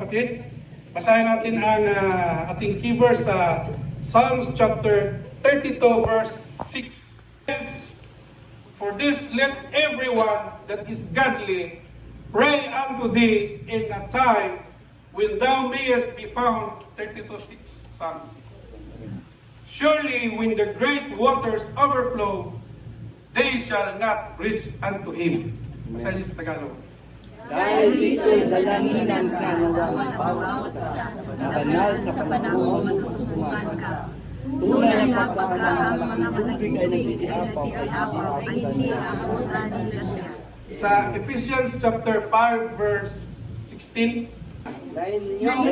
kapatid. Basahin natin ang ating key verse sa Psalms chapter 32 verse 6. Yes, for this let everyone that is godly pray unto thee in a time when thou mayest be found. 32:6 Psalms. Surely when the great waters overflow, they shall not reach unto him. Basahin niyo sa Tagalog. Dahil dito'y dalanginan ka na walang bawat isa, na banal sa panahon masusubukan ka. Tunay na pagkakalang mga tubig ay nagsisiapaw ay hindi aabutan nila siya. Sa Ephesians chapter 5 verse 16, Na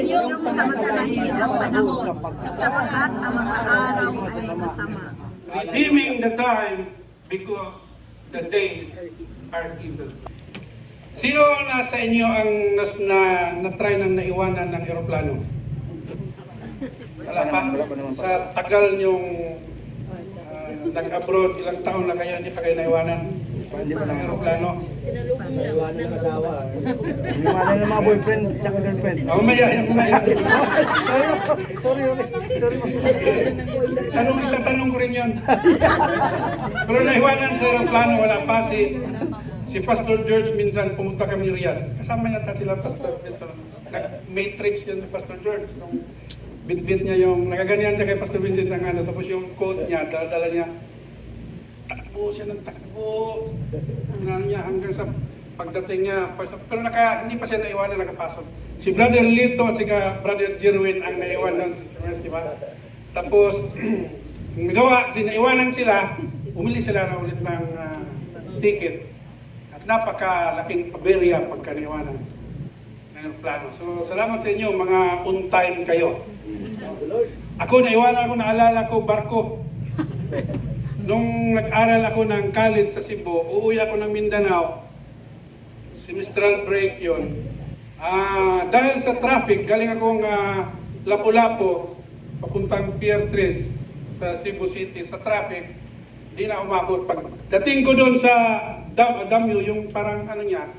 inyong samantalahin ang panahon, sapagkat ang mga araw ay sasama. redeeming the time because the days are evil. Sino nasa inyo ang na-try ng naiwanan ng eroplano? Wala pa. Sa tagal nyong nag-abroad, ilang taon na kayo, hindi pa kayo naiwanan ng eroplano? Iwanan ng asawa. Iwanan ng mga boyfriend tsaka girlfriend. Mamaya. Sorry. Itatanong ko rin yun. Pero naiwanan sa eroplano, wala pa. Si Pastor George minsan pumunta kami Riyadh. Kasama yata sila Pastor Vincent. Matrix yun si Pastor George. Nung bit-bit niya yung, nagaganyan siya kay Pastor Vincent ng ano, tapos yung quote niya, dala niya, takbo siya ng takbo. Ano niya, hanggang sa pagdating niya, pero hindi pa siya naiwanan, nakapasok. Si Brother Lito at si Brother Jerwin ang naiwanan, di ba? Tapos, nagawa, naiwanan sila, umili sila na ulit ng ticket. At napakalaking paberya pagka naiwanan ng plano. So, salamat sa inyo, mga on time kayo. Ako, naiwanan ako, naalala ko, barko. Nung nag-aral ako ng college sa Cebu, uuwi ako ng Mindanao, semestral break yun. Dahil sa traffic, galing akong Lapu-Lapu, papuntang Pier 3 sa Cebu City, sa traffic, di na umabot. Pagdating ko doon sa Damyo, yung parang ano niya,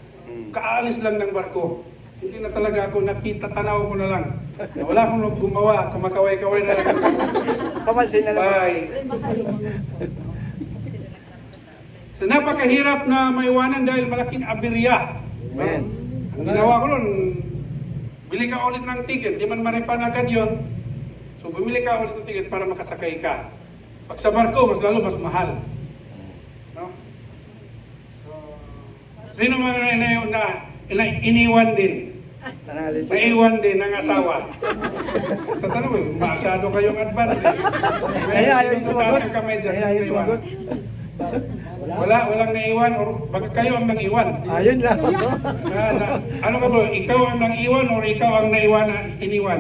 kaalis lang ng barko. Hindi na talaga ako nakita, tanaw ko na lang. Wala akong gumawa, kumakaway-kaway na lang. Pamansin na lang. Bye. So napakahirap na maiwanan dahil malaking aberya. Yes. Ang ginawa ko nun, bili ka ulit ng ticket, di man ma-refund agad yun. So bumili ka ulit ng ticket para makasakay ka. Pag sa barko, mas lalo, mas mahal. No? So, sino mga na iniwan din? Naiwan din ng asawa. Tatanong mo, masyado kayong advance eh. Ayaw yung sumagot. Ang kamay dyan, Ayaw yung sumagot. walang naiwan or baka kayo ang nang-iwan. Ayun lang. Ano ka bro? Ikaw ang nang-iwan or ikaw ang iniwan?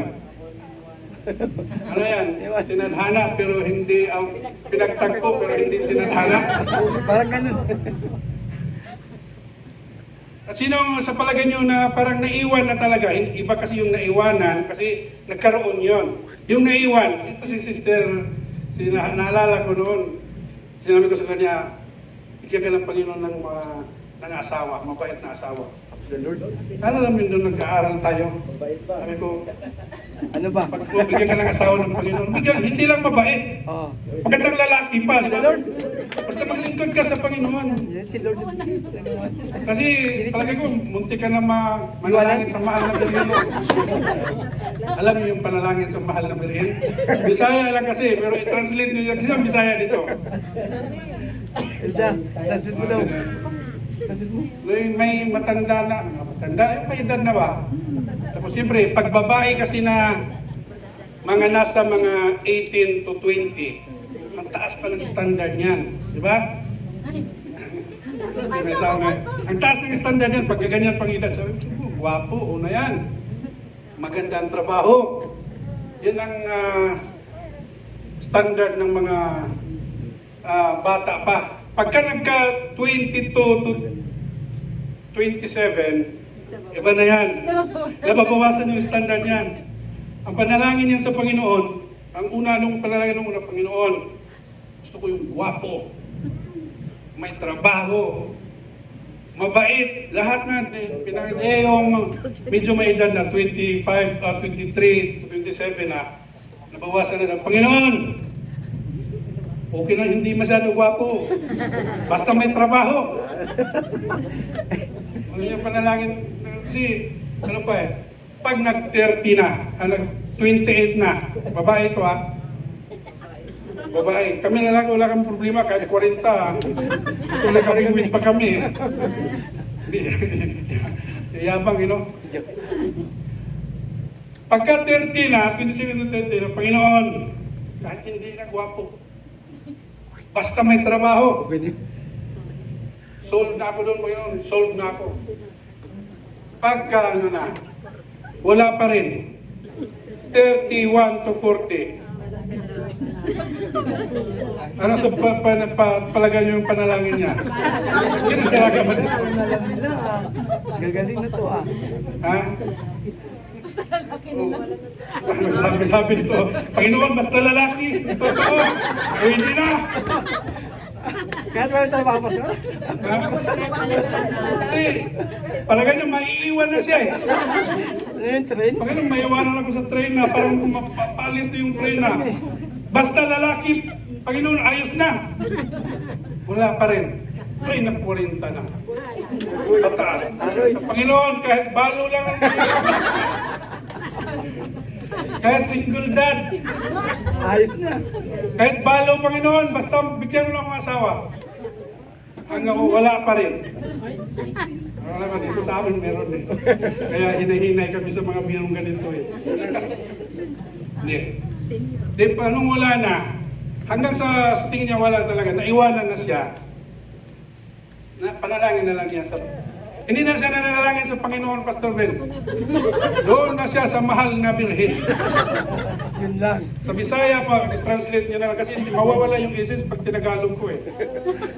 Ano yan? Tinadhana pero hindi ang pinagtagpo pero hindi tinadhana. Parang ganun. At sino sa palagay nyo na parang naiwan na talaga? Iba kasi yung naiwanan kasi nagkaroon yon. Yung naiwan, ito si sister, naalala ko noon, sinabi ko sa kanya, bigyan ka ng Panginoon ng asawa, mabait na asawa. Absolute. Ano namin doon nag-aaral tayo? Sabi ko, Ano ba? pag bigyan ka ng asawa ng Panginoon, hindi lang mabait. Oh. Magandang lalaki pa. Lord. Basta maglingkod ka sa Panginoon. Yan si Lord. Kasi palagi ko, munti ka na manalangin sa mahal na Birhen. Alam niyo yung panalangin sa mahal na Birhen? Bisaya lang kasi, pero i-translate niyo yung isang Bisaya dito. Ito, sasit mo daw. Sasit mo. May matanda, may edad na ba? Tapos siyempre, pag babae kasi na mga nasa mga 18 to 20, ang taas pa ng standard niyan. Di ba? Ang taas ng standard niyan, pag ganyan pang edad, sabi ko, gwapo, una yan. Maganda ang trabaho. Yan ang standard ng mga bata pa. Pagka nagka 22 to 27, iba na yan. Nababawasan yung standard niyan. Ang panalangin yan sa Panginoon, ang una nung panalangin ng una, Panginoon, gusto ko yung gwapo, may trabaho, mabait, lahat na, yung medyo may edad na, 25, 23, 27 na, nabawasan na ng Panginoon. Okay na, hindi masyado gwapo. Basta may trabaho. Ano yung panalangin? Kasi, ano pa eh, pag nag-30 na, nag-28 na, babae ito ha, babae. Kami na lang, wala kang problema, kahit 40 ha. Ito na kami, pa kami. Yabang, you know? Pagka 30 na, 27 na 30 na, Panginoon, kahit hindi na gwapo, basta may trabaho. Sold na ako doon, Panginoon. Sold na ako. Pagka ano na, wala pa rin. 31 to 40. Ano sa palagay niyo yung panalangin niya? Hindi talaga ba dito? Gagaling na to ah. Ha? Sabi nito, Panginoon, basta lalaki. Totoo. Hindi na. Kahit wala trabaho pa sir. Ha? Kasi, palagay niya, maiiwan na siya eh. Ano yung train? Panginoon, maiwanan ako sa train na parang mapapalis na yung train na. Basta lalaki, Panginoon, ayos na. Wala pa rin. Ay, na 40 na. Pataas. Sa Panginoon, kahit balo lang ang kahit single dad. Ayos na. Kahit balo, Panginoon, basta bigyan mo lang ang asawa. Hanggang wala pa rin. Wala pa dito sa amin meron eh. Kaya hinahinay kami sa mga birong ganito eh. Hindi. Di pa nung wala na, hanggang sa tingin niya wala talaga, naiwanan na siya. Panalangin na lang yan. Hindi na siya nanalangin sa Panginoon, Pastor Vince. Doon na siya sa mahal na birhen. Yun lang. Sa Bisaya pa, i-translate niya na lang kasi hindi mawawala yung essence pag tinagalog ko eh.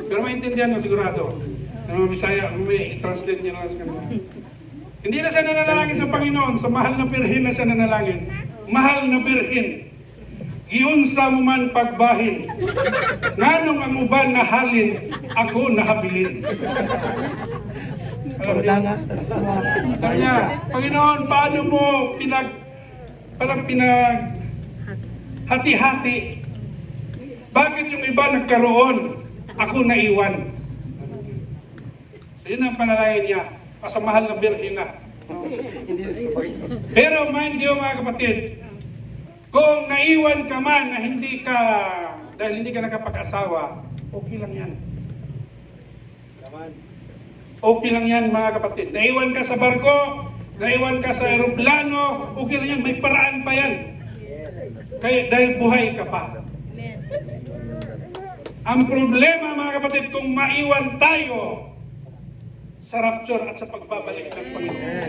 Pero maintindihan mo sigurado. Ng mga Bisaya, may i-translate niya na lang sa kanila. Hindi na siya nanalangin sa Panginoon, sa mahal na birhen na siya nanalangin. Mahal na birhen. Giunsa mo man pagbahin, nganong ang uban nahalin, ako nahabilin. Alam niyo? Alam niya, Panginoon, paano mo hati-hati? Bakit yung iba nagkaroon, ako naiwan? So yun ang panalangin niya, pasamahal na birhen na. Pero mind you mga kapatid, kung naiwan ka man na dahil hindi ka nakapag-asawa, okay lang yan. Okay lang yan mga kapatid. Naiwan ka sa barko, naiwan ka sa aeroplano, okay lang yan. May paraan pa yan. Kaya dahil buhay ka pa. Ang problema mga kapatid, kung maiwan tayo sa rapture at sa pagbabalik ng Panginoon.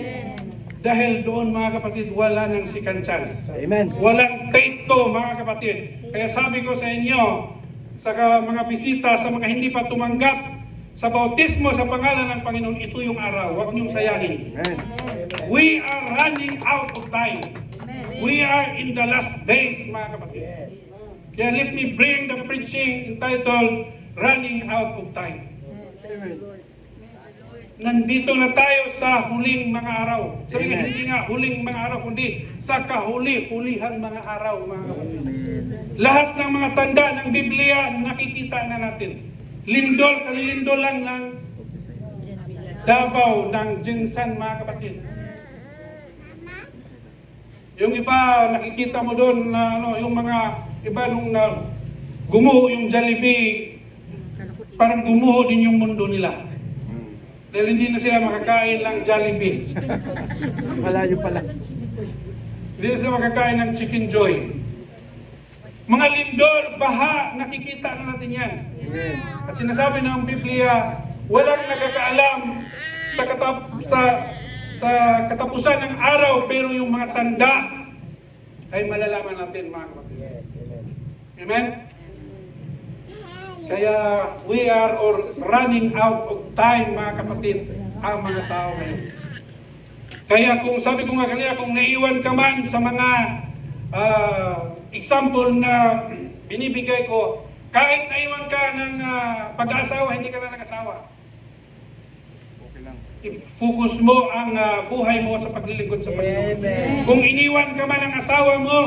Dahil doon mga kapatid, wala nang second chance. Amen. Walang take two mga kapatid. Kaya sabi ko sa inyo, sa mga bisita, sa mga hindi pa tumanggap sa bautismo sa pangalan ng Panginoon, ito yung araw. Huwag niyong sayahin. Amen. We are running out of time. We are in the last days mga kapatid. Kaya let me bring the preaching entitled, Running Out of Time. Nandito na tayo sa huling mga araw. Sabi nga, hindi nga huling mga araw, kundi sa kahuli-hulihan mga araw, mga kapatid. Lahat ng mga tanda ng Biblia, nakikita na natin. Kalilindol lang ng Davao, ng Jinsan, mga kapatid. Yung iba, nakikita mo doon na yung mga iba nung gumuho yung Jollibee, parang gumuho din yung mundo nila. Dahil hindi na sila makakain ng Jollibee. Malayo pala. Hindi na sila makakain ng Chicken Joy. Mga lindol, baha, nakikita na natin yan. At sinasabi ng Biblia, walang nakakaalam sa katapusan ng araw, pero yung mga tanda ay malalaman natin mga kapatid. Amen? Kaya we are running out of time mga kapatid, ang mga tao ngayon. Kaya kung sabi ko nga kanina, kung naiwan ka man sa mga example na binibigay ko, kahit naiwan ka ng pag-aasawa, hindi ka na nag-asawa. i-focus mo ang buhay mo sa paglilingkod sa Panginoon. Amen. Kung iniwan ka man ng asawa mo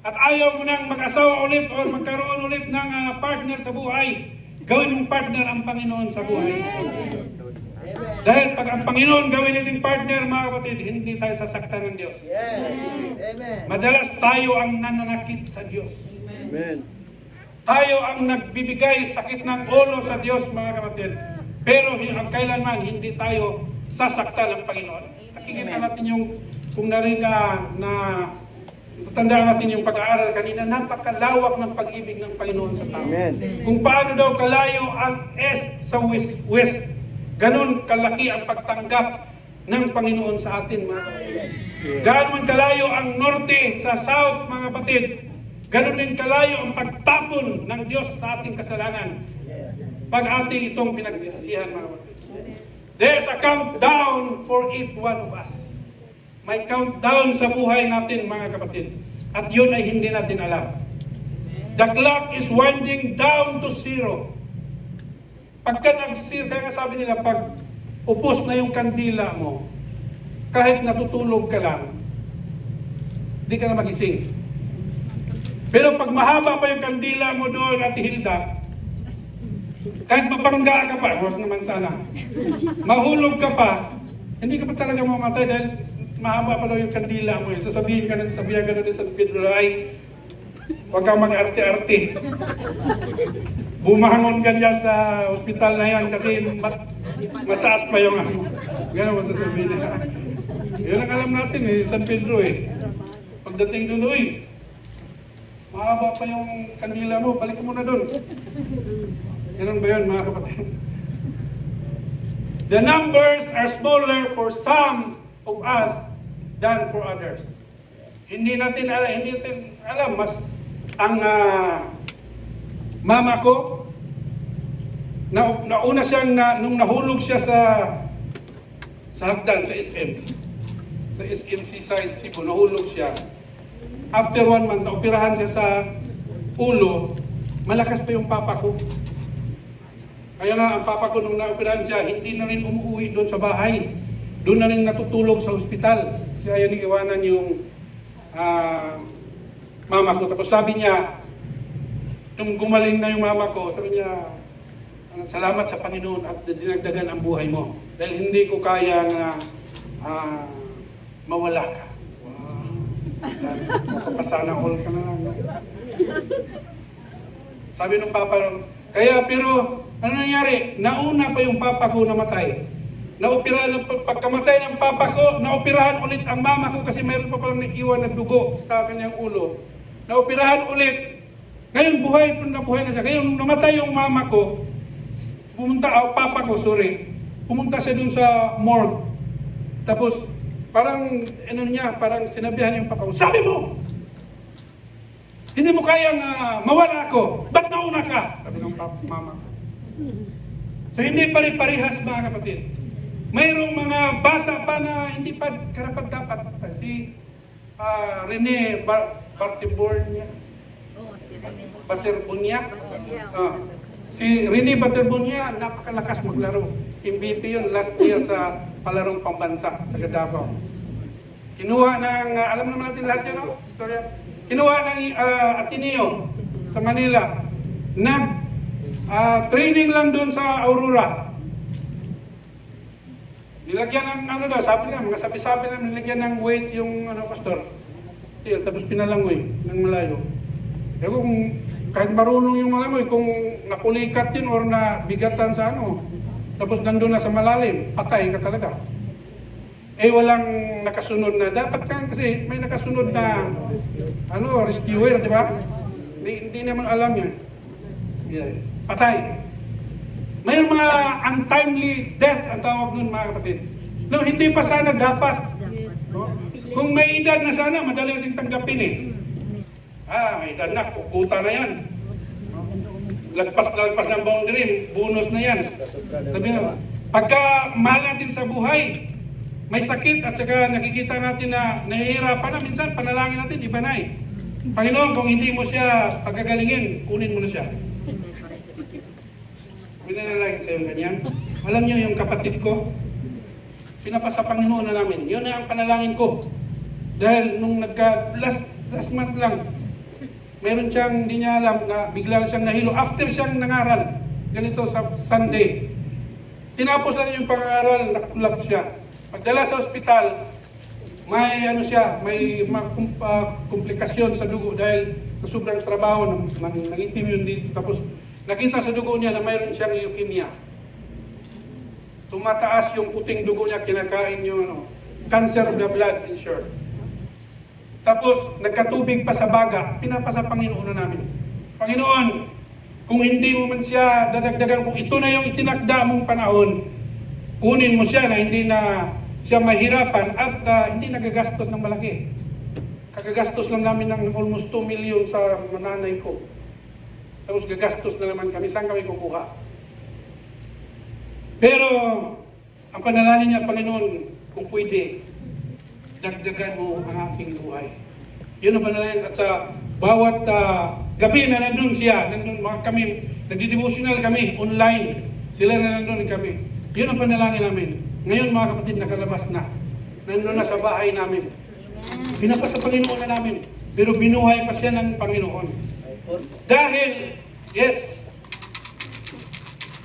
at ayaw mo nang mag-asawa ulit o magkaroon ulit ng partner sa buhay, gawin mong partner ang Panginoon sa buhay. Dahil pag ang Panginoon gawin nating partner, mga kapatid, hindi tayo sasaktan ng Diyos. Yes. Amen. Madalas tayo ang nananakit sa Diyos. Amen. Tayo ang nagbibigay sakit ng ulo sa Diyos, mga kapatid. Pero ang kailanman, hindi tayo sasaktan ng Panginoon. Nakikita natin yung, kung natandaan natin yung pag-aaral kanina, napakalawak ng pag-ibig ng Panginoon sa tao. Amen. Kung paano daw kalayo ang East sa West, ganun kalaki ang pagtanggap ng Panginoon sa atin, mga kapatid. Gaano man kalayo ang Norte sa South, mga kapatid, ganun din kalayo ang pagtapon ng Diyos sa ating kasalanan. Pag ating itong pinagsisisihan, mga kapatid. There's a countdown for each one of us. May countdown sa buhay natin, mga kapatid. At yun ay hindi natin alam. The clock is winding down to zero. Pagka nag-zero, kaya sabi nila, pag upos na yung kandila mo, kahit natutulog ka lang, di ka na magising. Pero pag mahaba pa yung kandila mo doon, Ate Hilda, kahit mabangga ka pa, huwag naman sana, mahulog ka pa, hindi ka pa talaga mamatay dahil mahaba pa daw yung kandila mo. Sasabihin ka na din sa Pedro, ay, huwag kang mag-arte-arte. Bumangon ka dyan sa ospital na yan kasi mataas pa yung ano. Gano'n masasabihin nila. Yun ang alam natin San Pedro Pagdating doon, mahaba pa yung kandila mo, balik mo na doon. Ganun ba yun, mga kapatid? The numbers are smaller for some of us than for others. Hindi natin alam, mas ang mama ko, nauna siyang, nung nahulog siya sa hagdan, sa SM Seaside, Cebu, nahulog siya. After 1 month, naoperahan siya sa ulo, malakas pa yung papa ko. Kaya nga, ang papa ko nung naoperahan siya, hindi na rin umuwi doon sa bahay. Doon na rin natutulog sa ospital. Kasi ayaw iwanan yung mama ko. Tapos sabi niya, nung gumaling na yung mama ko, sabi niya, salamat sa Panginoon at dinagdagan ang buhay mo. Dahil hindi ko kaya na mawala ka. Wow. Sabi, makapasana all ka na lang. Sabi ng papa, pero ano nangyari? Nauna pa yung papa ko namatay. Pagkamatay ng papa ko, naoperahan ulit ang mama ko kasi mayroon pa palang naiwan na dugo sa kanyang ulo. Naoperahan ulit. Ngayon buhay na siya. Ngayon namatay yung mama ko, pumunta siya dun sa morgue. Tapos parang sinabihan yung papa ko, sabi mo! Hindi mo kayang mawala ako. Ba't nauna ka? Sabi ng mama ko. So hindi pa rin parehas, mga kapatid. Mayroong mga bata pa na hindi pa karapat-dapat. Si Rene Bartibornia. Si Rene Bartibornia, napakalakas maglaro. MVP yun last year sa palarong pambansa sa Davao. Kinuha ng, alam naman natin lahat yun, no? Istorya. Kinuha ng Ateneo sa Manila. Training lang doon sa Aurora. Nilagyan ng mga sabi-sabi na nilagyan ng weight yung pastor. Tapos pinalangoy ng malayo. Kung kahit marunong yung malamoy, kung napulikat yun or nabigatan sa tapos nandun na sa malalim, patay ka talaga. Walang nakasunod na. Dapat kasi may nakasunod na rescuer, di ba? Hindi naman alam yan. Patay. May mga untimely death ang tawag nun, mga kapatid. No, hindi pa sana dapat. No? Kung may edad na sana, madali natin tanggapin may edad na, kukuta na yan. Lagpas ng boundary, bonus na yan. Sabi na, pagka mahal natin sa buhay, may sakit at saka nakikita natin na nahihirapan na, minsan panalangin natin, iba na Panginoon, kung hindi mo siya pagagalingin, kunin mo na siya. Binanalangin sa iyo ganyan. Alam niyo yung kapatid ko, pinapasa Panginoon na namin. Yun na ang panalangin ko. Dahil nung last month lang, meron siyang, hindi niya alam, na bigla siyang nahilo. After siyang nangaral, ganito sa Sunday. Tinapos na yung pangaral, nakatulap siya. Pagdala sa ospital, may ano siya, may komplikasyon sa dugo dahil sa sobrang trabaho, nangitim yun dito. Tapos nakita sa dugo niya na mayroon siyang leukemia. Tumataas yung puting dugo niya, kinakain yung cancer of the blood, in short. Tapos nagkatubig pa sa baga, pinapasa Panginoon na namin. Panginoon, kung hindi mo man siya dadagdagan, kung ito na yung itinakda mong panahon, kunin mo siya na hindi na siya mahirapan at hindi nagagastos ng malaki. Kagagastos lang namin ng almost 2 million sa nanay ko. Tapos gagastos na naman kami. Saan kami kukuha? Pero, ang panalangin niya, Panginoon, kung pwede, dagdagan mo ang aking buhay. Yun ang panalangin. At sa bawat gabi na nandun siya, nandun mga kami, nagdi-devotional kami, online. Sila na nandun kami. Yun ang panalangin namin. Ngayon mga kapatid, nakalabas na. Nandun na sa bahay namin. Pinapasa Panginoon na namin. Pero binuhay pa siya ng Panginoon. Dahil, yes,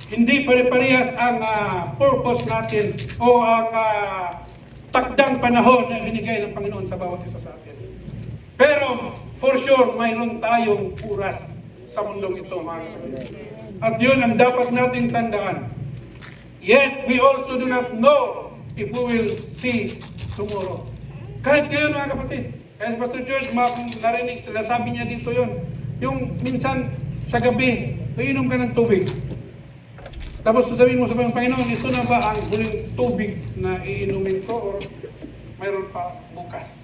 hindi pare-parehas ang purpose natin o ang takdang panahon na binigay ng Panginoon sa bawat isa sa atin. Pero, for sure, mayroon tayong oras sa mundong ito, mga kapatid. At yun ang dapat nating tandaan. Yet, we also do not know if we will see tomorrow. Kahit ngayon, mga kapatid, kaya Pastor George, narinig sila, sabi niya dito yun, yung minsan sa gabi, iinom ka ng tubig. Tapos sasabihin mo sa Panginoon, ito na ba ang huling tubig na iinumin ko or mayroon pa bukas?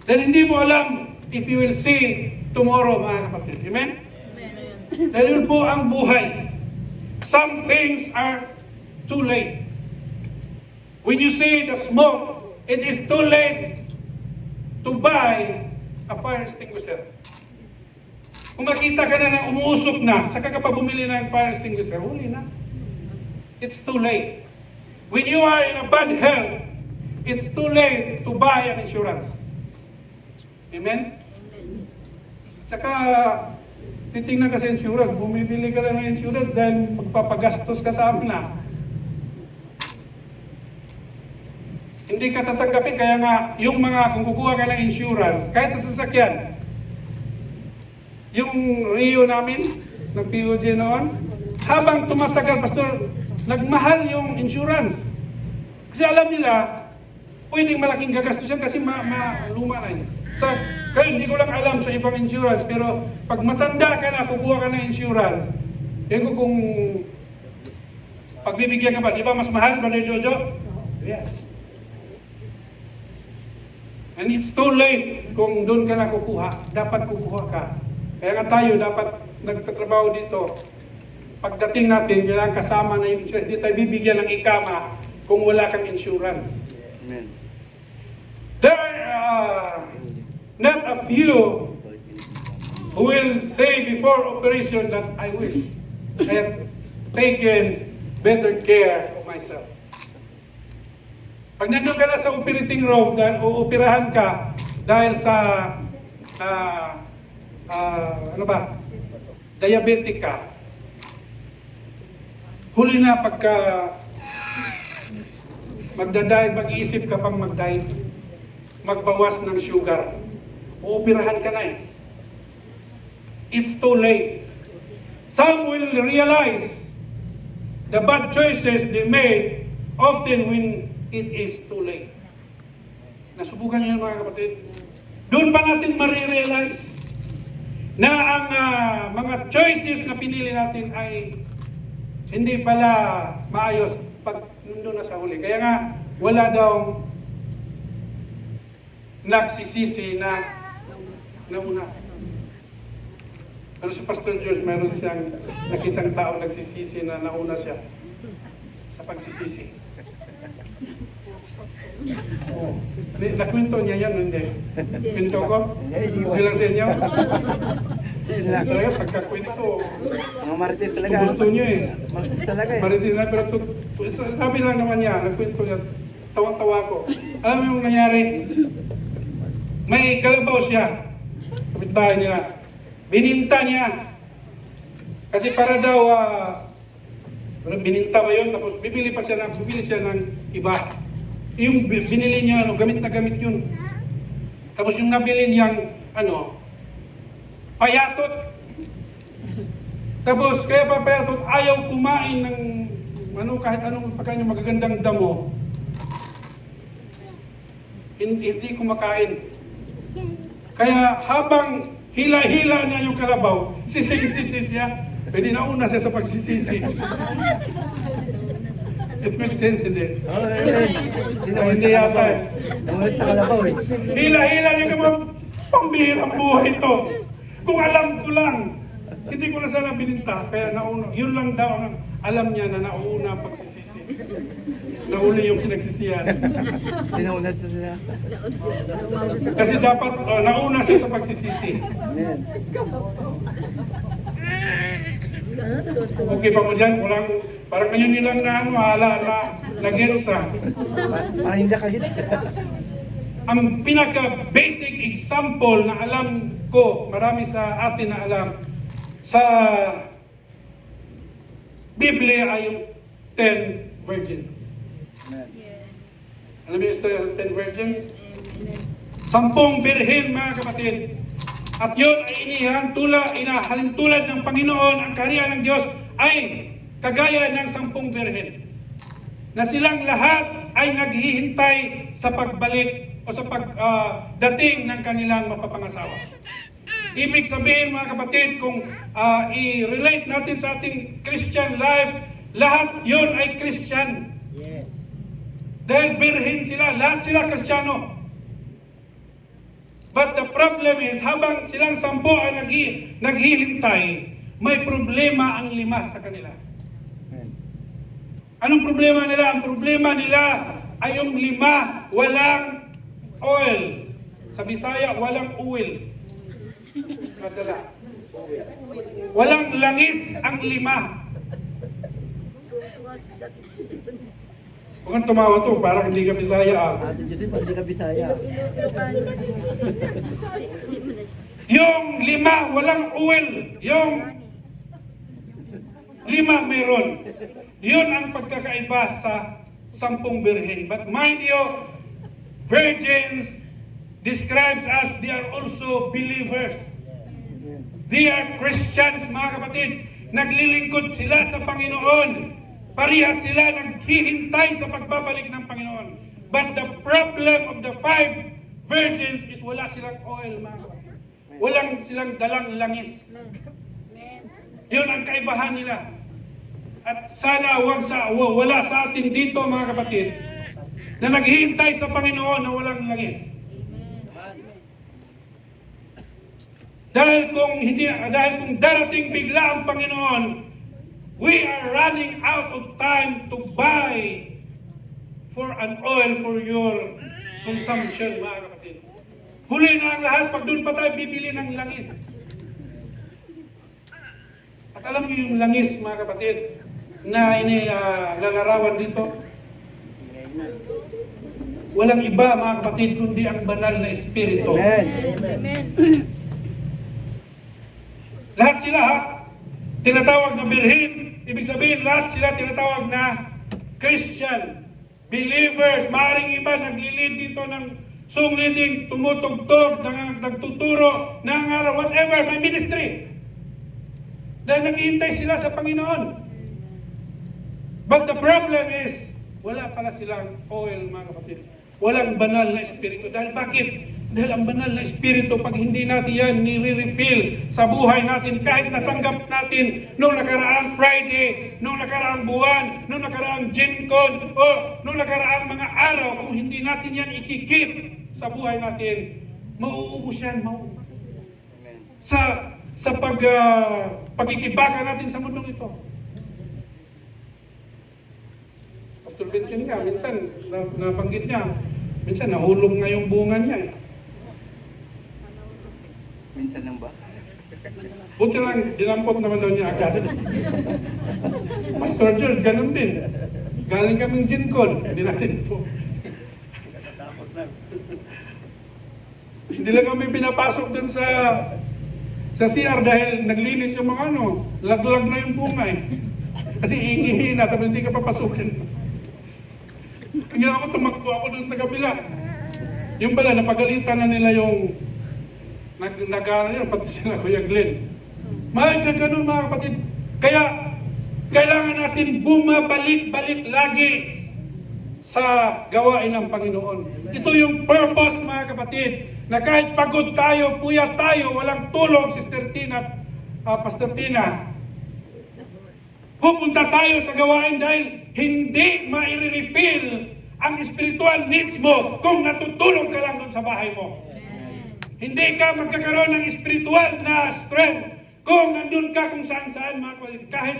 Then hindi mo alam if you will see tomorrow, mga kapatid. Amen? Dahil yun po ang buhay. Some things are too late. When you see the smoke, it is too late to buy a fire extinguisher. Kung makita ka na na umuusok na, saka ka pa bumili ng fire extinguisher, huli na. It's too late. When you are in a bad health, it's too late to buy an insurance. Amen? Saka, titingnan ka sa insurance, bumibili ka lang ng insurance dahil magpapagastos ka sa amin na. Hindi ka tatanggapin, kaya nga, yung mga, kung kukuha ka ng insurance, kahit sa sasakyan, yung Rio namin, ng POJ noon, habang tumatagal, Pastor, nagmahal yung insurance. Kasi alam nila, pwedeng malaking gagastos yan kasi luma na yun. Kaya hindi ko lang alam sa ibang insurance, pero pag matanda ka na, kukuha ka ng insurance, yun ko kung pagbibigyan ka ba, di ba mas mahal, Brother Jojo? Yeah. And it's too late kung doon ka na kukuha. Dapat kukuha ka. Kaya nga tayo dapat nagtatrabaho dito. Pagdating natin, kailangan kasama na yung insurance. Hindi tayo bibigyan ng ikama kung wala kang insurance. Amen. There are not a few who will say before operation that I wish I have taken better care of myself. Pag nandun ka na sa operating room, dahil uoperahan ka dahil sa diabetic ka, huli na pagka magdadiet, mag-iisip ka pang mag-diet, magbawas ng sugar, uoperahan ka na eh. It's too late. Some will realize the bad choices they made often when it is too late. Nasubukan niyo mga kapatid. Doon pa natin marirealize na ang mga choices na pinili natin ay hindi pala maayos pag nandun na sa huli. Kaya nga, wala daw nagsisisi na nauna. Pero si Pastor George, mayroon siyang nakitang tao nagsisisi na nauna siya sa pagsisisi. Oh. Nakwento niya yan, hindi? Kwento ko? Okay lang sa inyo? Talaga, pagkakwento, Mga marites talaga. gusto nyo eh. Marites talaga eh. Maritin na, pero sabi lang naman niya, nagkwento niya, tawang-tawa ko. Alam mo yung nangyari? May kalabaw siya, kapitbahay nila. Bininta niya. Kasi para daw, bininta ba yun? Tapos bibili siya ng iba. Yung binili niya, gamit na gamit yun. Tapos yung nabili niyang, payatot. Tapos, kaya papayatot, ayaw kumain ng, kahit anong pagkain yung magagandang damo. Hindi kumakain. Kaya habang hila-hila niya yung kalabaw, sisig-sisi siya. Pwede nauna siya sa pagsisisi. It makes sense, hindi? Hindi yata eh. Namulit sa kalabaw eh. Hila-hila niya kapag pambihirang buhay ito. Kung alam ko lang, hindi ko na sana bininta. Kaya nauna, yun lang daw ang alam niya na nauna ang pagsisisi. Nauli yung pinagsisiyan. Sinauna sa sila. Kasi dapat nauna siya sa pagsisisi. Amen. Okay pa mo dyan? Parang ngayon nilang na-gets Parang hindi ka hits. Ang pinaka-basic example na alam ko, marami sa atin na alam, sa Biblia ay yung 10 virgins. Alam mo yung story ng 10 virgins? 10 birhen, mga kapatid. At yun ay inahalintulad ng Panginoon. Ang kaharian ng Diyos ay kagaya ng 10 birhen. Na silang lahat ay naghihintay sa pagbalik o sa pagdating ng kanilang mapapangasawa. Ibig sabihin, mga kapatid, kung i-relate natin sa ating Christian life, lahat yun ay Christian. Yes. Dahil birhen sila, lahat sila Kristiyano. But the problem is, habang silang 10 ay naghihintay, may problema ang 5 sa kanila. Anong problema nila? Ang problema nila ay yung 5, walang oil. Sa Bisaya, walang oil. Madala. Walang langis ang 5. Huwag kang tumawa to, parang hindi ka Bisaya Ate Joseph, hindi ka Bisaya. Yung 5, walang oil. Yung 5 meron. Yun ang pagkakaiba sa 10 birhen. But mind you, virgins describes us, they are also believers. They are Christians, mga kapatid. Naglilingkod sila sa Panginoon. Parehas sila naghihintay sa pagbabalik ng Panginoon. But the problem of the 5 virgins is wala silang oil, mga kapatid. Walang silang dalang langis. Yun ang kaibahan nila. At sana wala sa atin dito, mga kapatid, na naghihintay sa Panginoon na walang langis. Dahil kung darating bigla ang Panginoon, we are running out of time to buy for an oil for your consumption, mga kapatid. Huli na ang lahat, pag doon pa tayo bibili ng langis. At alam niyo yung langis, mga kapatid, na lalarawan dito, walang iba, mga kapatid, kundi ang banal na Espiritu. Amen. Lahat sila, tinatawag na birhen, ibig sabihin lahat sila tinatawag na Christian, believers. Maaring iba naglilid dito ng song leading, tumutugtog, nagtuturo, whatever, may ministry. Dahil naghihintay sila sa Panginoon. But the problem is, wala pala silang oil, mga kapatid. Walang banal na Espiritu. Dahil bakit? Dahil ang banal na Espiritu, pag hindi natin yan nire-refill sa buhay natin, kahit natanggap natin noong nakaraang Friday, noong nakaraang buwan, noong nakaraang Gen-Con, o noong nakaraang mga araw, kung hindi natin yan ikikip sa buhay natin, mauubos yan, mauubos. Sa pagkikibaka natin sa mundong ito. Pastor Vincent nga, minsan nabanggit niya, minsan nahulog nga yung bunga niya. Minsan lang ba? Buti lang, dinampot naman daw niya agad. Pastor George, ganun din. Galing kaming Gincon, hindi natin po. Hindi lang kami pinapasok dun sa CR dahil naglinis yung mga laglag na yung bunga eh. Kasi iihi na, tapos hindi ka papasukin. Ang ginawa ko, tumakbo ako dun sa kabila. Yung pala, napagalitan na nila yung nag-aaral yun, pati sila Kuya Glenn. Mga ganun mga kapatid. Kaya, kailangan natin bumabalik-balik lagi sa gawain ng Panginoon. Ito yung purpose mga kapatid, na kahit pagod tayo, puyat tayo, walang tulong, Sister Tina, Pastor Tina, pupunta tayo sa gawain dahil hindi ma-refill ang spiritual needs mo kung natutulog ka lang doon sa bahay mo. Hindi ka magkakaroon ng spiritual na strength kung nandun ka kung saan-saan mga kapatid. Kahit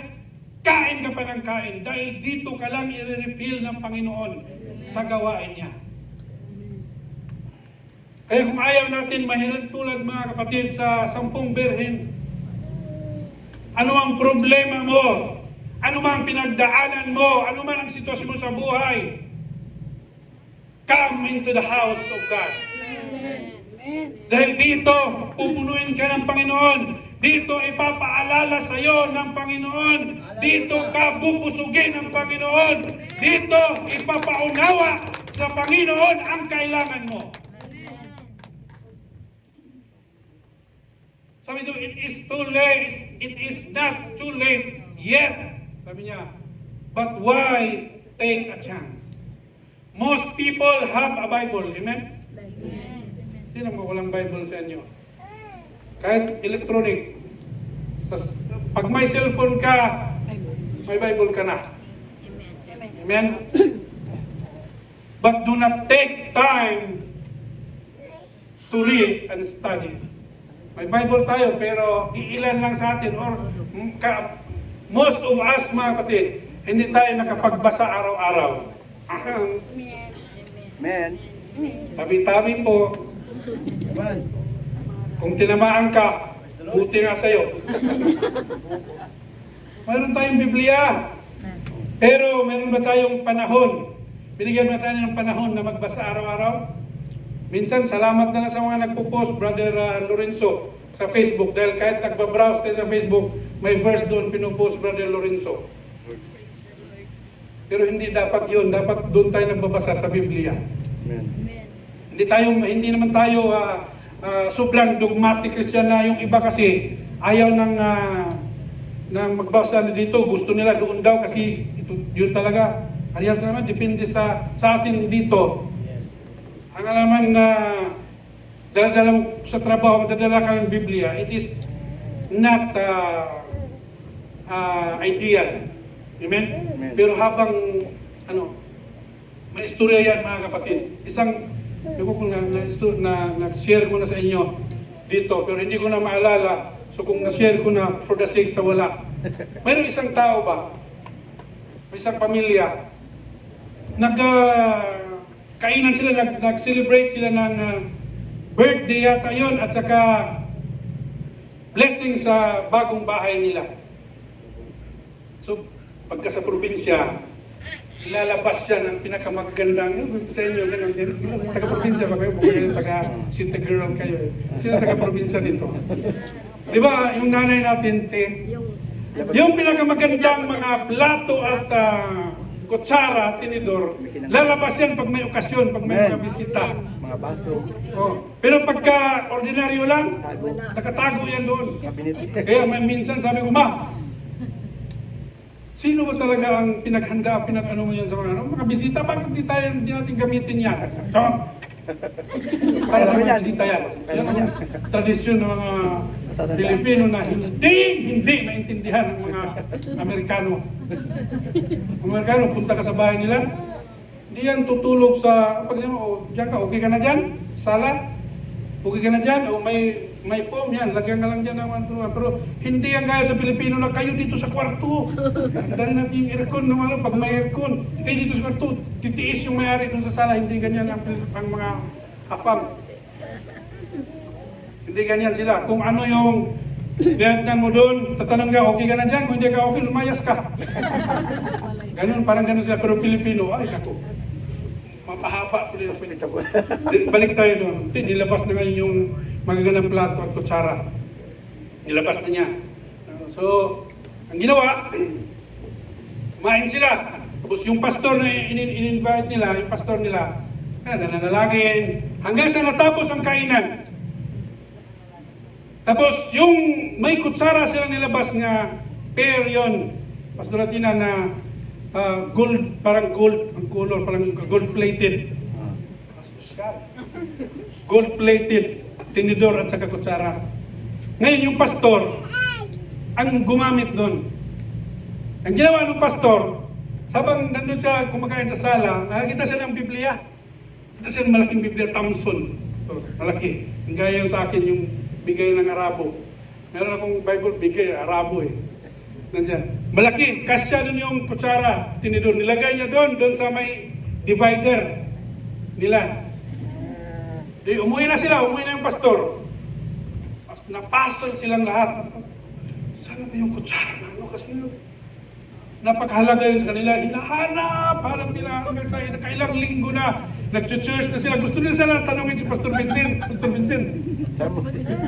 kain ka pa ng kain dahil dito ka lang i-refill ng Panginoon sa gawain niya. Kaya kung ayaw natin mahilag tulad mga kapatid sa 10 birhen, ano ang problema mo? Ano man ang pinagdaanan mo? Ano man ang sitwasyon mo sa buhay? Come into the house of God. Dahil dito, pupunuin ka ng Panginoon. Dito ipapaalala sa iyo ng Panginoon. Dito ka bubusugin ng Panginoon. Dito ipapaunawa sa Panginoon ang kailangan mo. Sabi ito, it is too late. It is not too late yet. Sabi niya, but why take a chance? Most people have a Bible. Amen? Sino mo walang Bible sa inyo? Kahit electronic. Pag may cellphone ka, may Bible ka na. Amen? But do not take time to read and study. May Bible tayo, pero iilan lang sa atin or most of us mga kapatid, hindi tayo nakapagbasa araw-araw. Amen. Tabi-tabi po. Kung tinamaan ka, buti nga sa'yo. Mayroon tayong Biblia. Pero meron ba tayong panahon? Binigyan ba tayo ng panahon na magbasa araw-araw? Minsan, salamat na lang sa mga nagpo-post, Brother Lorenzo, sa Facebook. Dahil kahit nagbabrowse tayo sa Facebook, may verse doon pinupost, Brother Lorenzo. Pero hindi dapat yun. Dapat doon tayo nagbabasa sa Biblia. Amen. Hindi naman tayo sobrang dogmatic Christian na yung iba kasi ayaw nang magbasa na dito. Gusto nila doon daw kasi yun talaga. Parehas naman, depende sa atin dito. Ang alaman na dala-dala mo sa trabaho, madadala ka ng Biblia, it is not ideal. Amen? Amen. Pero habang, may istorya yan mga kapatid. Kung na-share ko na sa inyo dito, pero hindi ko na maalala. So kung na-share ko na for the sake sa wala. Mayroong isang tao ba? May isang pamilya. Kainan sila, nag-celebrate sila ng birthday yata yun at saka blessing sa bagong bahay nila. So, pagka sa probinsya, ilalabas yan ang pinakamagandang, sa inyo, ganun din. Taga-probinsya ba kayo? Baka kayo taga-city girl kayo. Sino taga-probinsya dito? Di ba, yung nanay natin, yung pinakamagandang mga plato at kutsara, tinidor, lalabas yan pag may okasyon, pag may mga bisita. Mga baso. Oh. Pero pagka ordinaryo lang, nakatago yan doon. Kaya minsan sabi ko, Ma, sino ba talaga ang pinaghanda, pinag-ano mo yan sa mga bisita? Bakit hindi natin gamitin yan? So, para sa mga bisita yan. Yan ang tradisyon ng mga Pilipino na hindi maintindihan ng mga Amerikano. Ang Amerikano, punta ka sa bahay nila, hindi yan tutulog sa, pag diyan ka, okay ka na dyan? Sala? Okay ka na dyan? O may foam yan, lagyan ka lang dyan ng one. Pero hindi yan gaya sa Pilipino na kayo dito sa kwarto. Dali natin yung aircon naman, pag may aircon, kayo dito sa kwarto, titiis yung may-ari dun sa sala, hindi ganyan ang mga afam. Hindi ganyan sila. Kung ano yung Dinatnan mo doon, tatanong ka, okay ka na dyan? Kung hindi ka okay, lumayas ka. Ganun, parang ganun sila. Pero Pilipino, ay naku, mapahaba tuloy ang pinita ko. Balik tayo doon. Nilabas na ngayon yung magagandang plato at kutsara. Nilabas na niya. So, ang ginawa, kumain sila. Tapos yung pastor na in-invite nila, yung pastor nila, nananalangin, hanggang sa natapos ang kainan. Tapos yung may kutsara sila nilabas nga pair yon, Pastor Latina, na gold, parang gold, ang color, parang gold plated. Gold plated, tinidor at saka kutsara. Ngayon yung pastor, ang gumamit doon. Ang ginawa ng pastor, habang nandun siya kumakain sa sala, nakakita siya ng Biblia. Kita siya ng malaking Biblia, Thompson. Ito, malaki. Ang gaya sa akin yung bigay ng Arabo. Meron akong Bible bigay, Arabo eh. Nandyan. Malaki, kasya doon yung kutsara, tinidor. Nilagay niya doon sa may divider nila. Umuwi na sila, umuwi na yung pastor. Mas napasol silang lahat. Sana ba yung kutsara na ano? Kasi napakahalaga yun sa kanila. Hinahanap, hanap nila hanggang sa nakailang linggo na. Nag-church na sila. Gusto nila sana tanongin si Pastor Vincent. Pastor Vincent,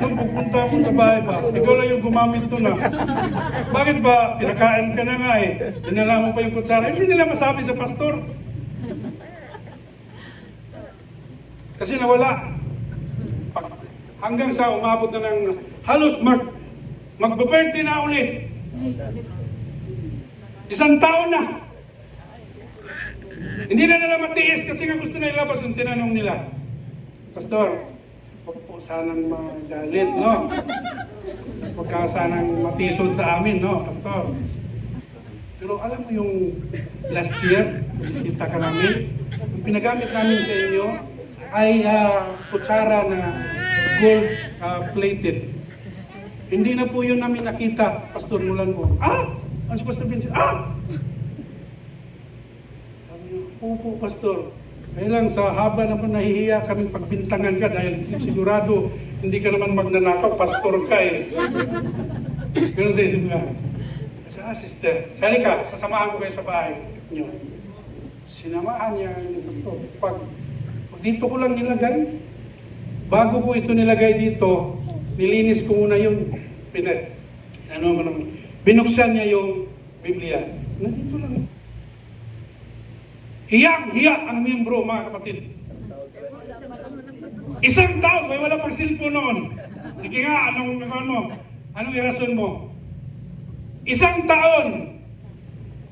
nung pupunta akong sa bahay ba, ikaw lang yung gumamit ito na. Bakit ba? Pinakain ka na nga eh. Dinala mo pa yung kutsara. Hindi nila masabi sa pastor. Kasi nawala. Hanggang sa umabot na ng halos magbe-birthday na ulit. Isang taon na. Hindi na nila matiis kasi nga gusto na ilabas yung tinanong nila. Pastor, huwag po sanang magalit, no? Huwag ka sanang matisod sa amin, no, Pastor? Pero alam mo yung last year, bisita ka namin, yung pinagamit namin sa inyo ay kutsara na gold plated. Hindi na po yun namin nakita, Pastor Mulan mo. Ano si Pastor Vincent? Opo, Pastor. Kaya lang sa haba naman nahihiya kaming pagbintangan ka dahil sigurado hindi ka naman magnanakaw, pastor ka eh. Pero sa isip nga, sister, sali ka, sasamahan ko kayo sa bahay niyo. Sinamahan niya yung pag dito ko lang nilagay, bago ko ito nilagay dito, nilinis ko muna yung binuksan niya yung Biblia. Nandito lang. Hiyang-hiya ang miyembro, mga kapatid. Isang taon, may wala pang cellphone noon. Sige nga, anong irason mo? Isang taon,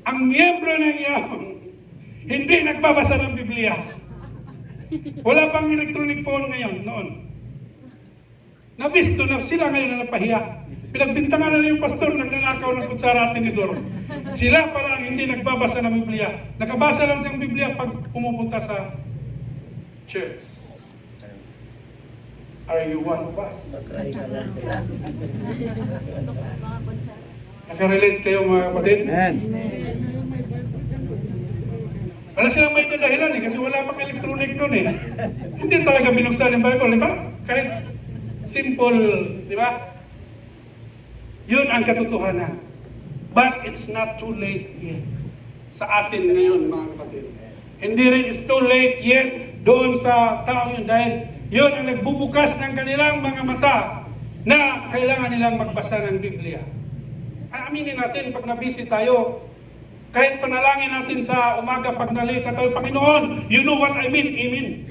ang miyembro ng iyong hindi nagbabasa ng Biblia. Wala pang electronic phone ngayon, noon. Nabisto na sila ngayon na napahiya. Pinagbintangan na yung pastor, nagnanakaw ng kutsara at tinidor. Sila pala ang hindi nagbabasa ng Biblia. Nakabasa lang siyang Biblia pag pumupunta sa church. Are you one of us? Nakarelate kayo, mga kapatid? Amen. Wala silang may dahilan eh, kasi wala pang electronic nun eh. Hindi talaga binuksan yung Bible, di ba? Kahit simple, di ba? Yun ang katotohanan. But it's not too late yet. Sa atin ngayon, mga kapatid. Hindi rin it's too late yet doon sa taong yun dahil yun ang nagbubukas ng kanilang mga mata na kailangan nilang magbasa ng Biblia. Aminin natin, pag nabisi tayo, kahit panalangin natin sa umaga pag nalita tayo, Panginoon, you know what I mean? Amen.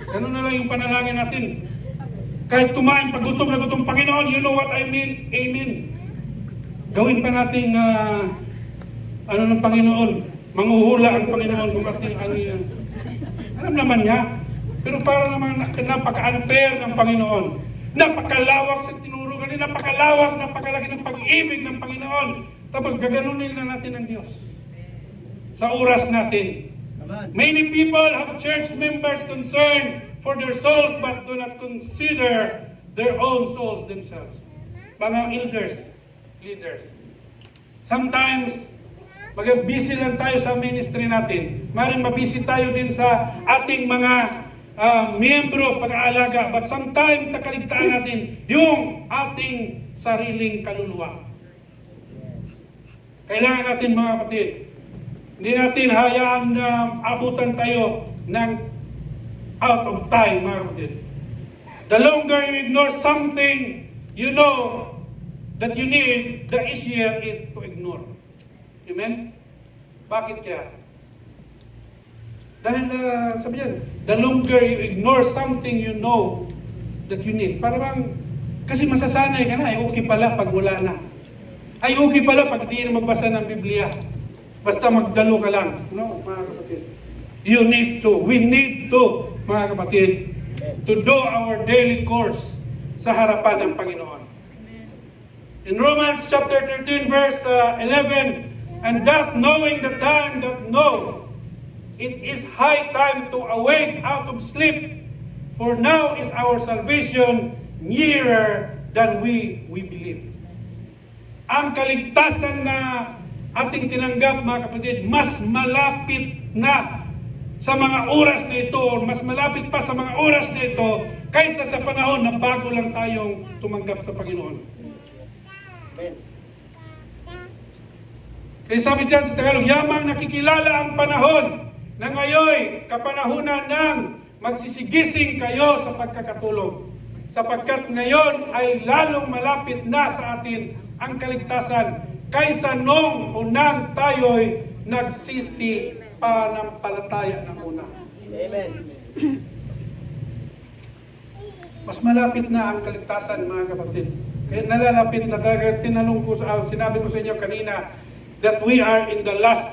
Ganun na lang yung panalangin natin. Kahit kumain, pag gutom na gutom, Panginoon, you know what I mean? Amen. Gawin pa natin ng Panginoon. Manguhula ang Panginoon kung ating alam naman niya. Pero para naman napaka-unfair ng Panginoon. Napakalawak sa tinurugan niya, napakalaki ng pag-ibig ng Panginoon. Tapos gaganunin na natin ang Diyos. Sa oras natin. Many people have church members concerned for their souls but do not consider their own souls themselves. Mga elders, leaders. Sometimes, busy lang tayo sa ministry natin. Maring mabisi tayo din sa ating mga miyembro, pag-aalaga, but sometimes nakaligtaan natin yung ating sariling kaluluwa. Kailangan natin mga kapatid, hindi natin hayaan na abutan tayo ng out of time mga kapatid. The longer you ignore something, you know that you need, the easier it to ignore. Amen? Bakit kaya? Dahil sabi yan, the longer you ignore something you know that you need. Parang, kasi masasanay ka na, ay okay pala pag wala na. Ay okay pala pag di na magbasa ng Biblia. Basta magdalo ka lang. No, mga kapatid. You need to, we need to, mga kapatid, to do our daily course sa harapan ng Panginoon. In Romans chapter 13 verse 11, and that knowing the time that no, it is high time to awake out of sleep, for now is our salvation nearer than we believe. Ang kaligtasan na ating tinanggap mga kapatid, mas malapit na sa mga oras na ito, or mas malapit pa sa mga oras na ito, kaysa sa panahon na bago lang tayong tumanggap sa Panginoon. Kaya sabi dyan sa Tagalog, yamang nakikilala ang panahon na ngayon, kapanahunan ng magsisigising kayo sa pagkakatulog. Sapagkat ngayon ay lalong malapit na sa atin ang kaligtasan kaysa nung unang tayo'y nagsisipananampalataya ng una. Amen. Mas malapit na ang kaligtasan mga kapatid. Kaya nalalapit na talaga, tinanong ko, sinabi ko sa inyo kanina, that we are in the last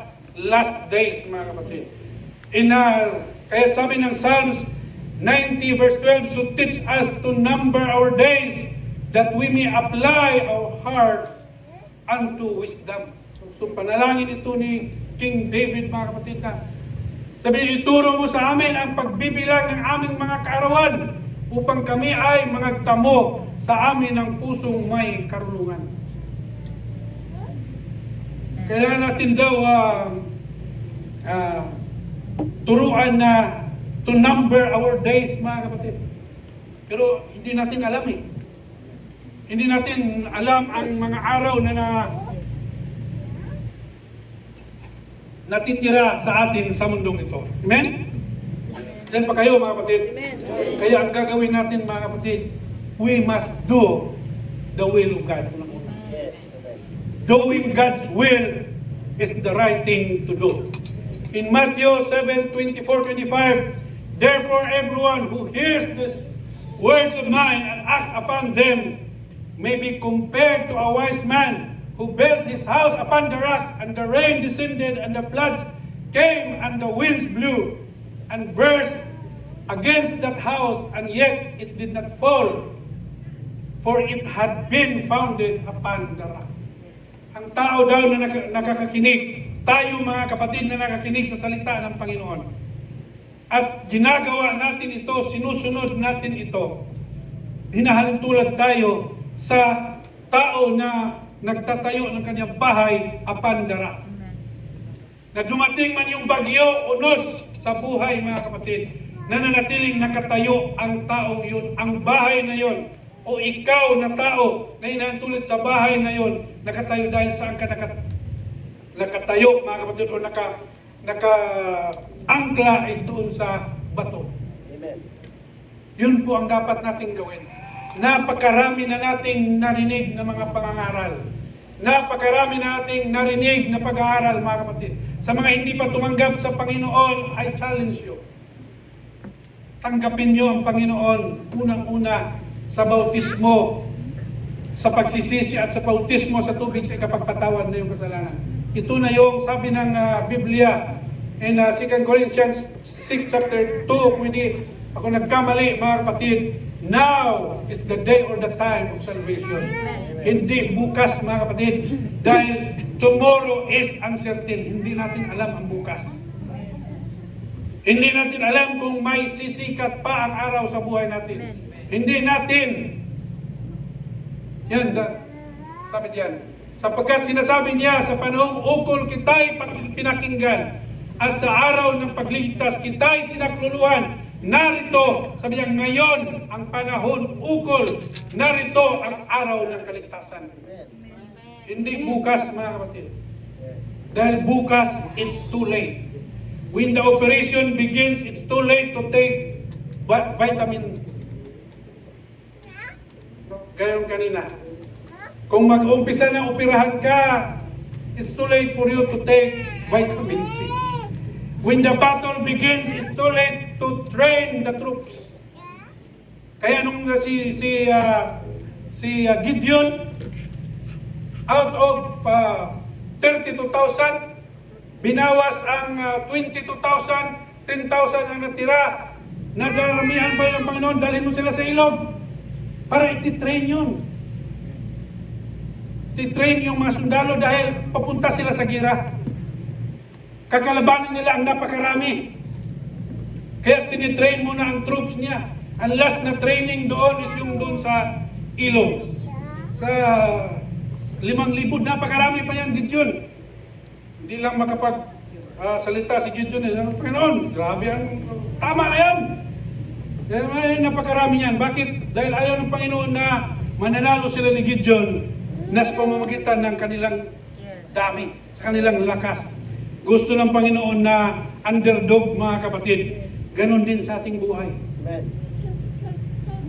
days mga kapatid. Kaya sabi ng Psalms 90 verse 12, so teach us to number our days, that we may apply our hearts unto wisdom. So panalangin ito ni King David mga kapatid na sabi niya, ituro mo sa amin ang pagbibilang ng aming mga kaarawan upang kami ay magtamo sa amin ng pusong may karunungan. Kailangan natin daw turuan na to number our days mga kapatid. Pero hindi natin alam eh. Hindi natin alam ang mga araw na natitira sa atin sa mundong ito. Amen? Diyan pa kayo mga kapatid. Kaya ang gagawin natin mga kapatid, we must do the will of God. Doing God's will is the right thing to do. In Matthew 7:24-25, therefore everyone who hears these words of mine and acts upon them may be compared to a wise man who built his house upon the rock, and the rain descended, and the floods came, and the winds blew, and burst against that house, and yet it did not fall, for it had been founded upon the rock. Ang tao daw na nakakakinig, tayo mga kapatid na nakakinig sa salita ng Panginoon, at ginagawa natin ito, sinusunod natin ito, hinahalin tulad tayo sa tao na nagtatayo ng kanyang bahay upon the rock. Na dumating man yung bagyo, unos sa buhay mga kapatid, nananatiling nakatayo ang taong yun, ang bahay na yun, o ikaw na tao na hinahantulad sa bahay na yun, nakatayo dahil saan ka nakatayo mga kapatid, o naka-angkla ay doon sa bato. Amen. Yun po ang dapat nating gawin. Napakarami na nating narinig na mga pangangaral. Napakarami na nating narinig na pag-aaral mga kapatid. Sa mga hindi pa tumanggap sa Panginoon, I challenge you. Tanggapin nyo ang Panginoon unang-una sa bautismo, sa pagsisisi at sa bautismo sa tubig sa ikapagpatawad na yung kasalanan. Ito na yung sabi ng Biblia in 2 Corinthians 6 chapter 2, kung hindi ako nagkamali mga kapatid, now is the day or the time of salvation. Hindi bukas mga kapatid, dahil tomorrow is uncertain. Hindi natin alam ang bukas. Hindi natin alam kung may sisikat pa ang araw sa buhay natin. Hindi natin. Yan, sabi diyan. Sapagkat sinasabi niya, sa panahong ukol kita'y pinakinggan, at sa araw ng pagligtas kita'y sinakluluhan narito, sabi niya, ngayon ang panahon ukol, narito ang araw ng kaligtasan. Hindi bukas, mga kapatid. Dahil bukas, it's too late. When the operation begins, it's too late to take vitamin. Gayon kanina. Kung mag-umpisa na operahan ka, it's too late for you to take vitamin C. When the battle begins, it's too late to train the troops. Kaya nung si Gideon, out of 32,000, binawas ang 22,000, 10,000 ang natira. Nadaramihan pa yung Panginoon, dalhin mo sila sa ilog para ititrain yun. Ititrain yung mga sundalo dahil papunta sila sa gira. Kakalabanin nila ang napakarami. Kaya tinitrain muna ang troops niya. Ang last na training doon is yung doon sa ilog. Sa 5,000, napakarami pa yan, Gideon. Hindi lang makapag-salita si Gideon. Panginoon, grabe ang tama na yan. Dahil napakarami yan. Bakit? Dahil ayaw ng Panginoon na mananalo sila ni Gideon na sa pamamagitan ng kanilang dami, sa kanilang lakas. Gusto ng Panginoon na underdog, mga kapatid. Ganon din sa ating buhay.